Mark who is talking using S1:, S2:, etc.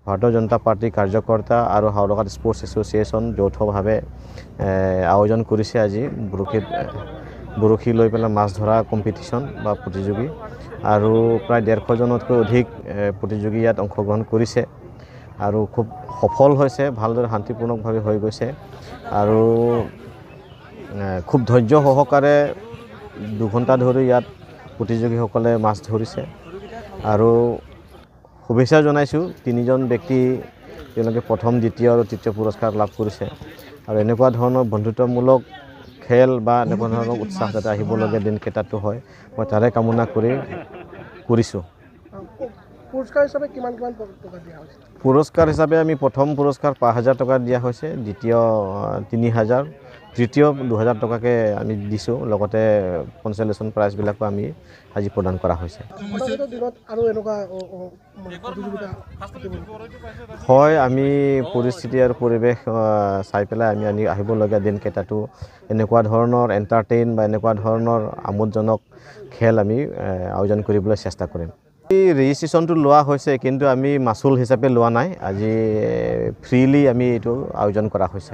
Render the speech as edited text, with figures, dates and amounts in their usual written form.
S1: ভাৰতীয় জনতা পাৰ্টিৰ কাৰ্যকৰ্তা আৰু হাওড়া স্পৰ্টছ এছ'চিয়েশ্যন যৌথভাৱে আয়োজন কৰিছে আজি বৰশী লৈ পেলাই মাছ ধৰা কম্পিটিশ্যন বা প্ৰতিযোগী আৰু প্ৰায় 150জনতকৈ অধিক প্ৰতিযোগী ইয়াত অংশগ্ৰহণ কৰিছে আৰু খুব সফল হৈছে, ভালদৰে শান্তিপূৰ্ণভাৱে হৈ গৈছে আৰু খুব ধৈৰ্য সহকাৰে 2 ঘণ্টা ধৰি ইয়াত প্ৰতিযোগীসকলে মাছ ধৰিছে আৰু শুভেচ্ছা জনাইছোঁ 3জন ব্যক্তি তেওঁলোকে প্ৰথম, দ্বিতীয় আৰু তৃতীয় পুৰস্কাৰ লাভ কৰিছে আৰু এনেকুৱা ধৰণৰ বন্ধুত্বমূলক খেল বা এনেকুৱা ধৰণৰ উৎসাহ যাতে আহিবলগীয়া দিনকেইটাতো হয়, মই তাৰে কামনা কৰিছোঁ।
S2: পুৰস্কাৰ হিচাপে কিমান টকা দিয়া হৈছে?
S1: পুৰস্কাৰ হিচাপে আমি প্ৰথম পুৰস্কাৰ 5,000 টকা দিয়া হৈছে, দ্বিতীয় 3,000, তৃতীয় 2,000 টকাকৈ আমি দিছোঁ, লগতে কনচলেশ্যন প্ৰাইজবিলাকো আমি আজি প্ৰদান কৰা হৈছে। হয়, আমি পৰিস্থিতি আৰু পৰিৱেশ চাই পেলাই আমি আহিবলগীয়া দিনকেইটাতো এনেকুৱা ধৰণৰ এণ্টাৰটেইন বা এনেকুৱা ধৰণৰ আমোদজনক খেল আমি আয়োজন কৰিবলৈ চেষ্টা কৰিম। ৰেজিষ্ট্ৰেশ্যনটো লোৱা হৈছে, কিন্তু আমি মাচুল হিচাপে লোৱা নাই, আজি ফ্ৰীলি আমি এইটো আয়োজন কৰা হৈছে।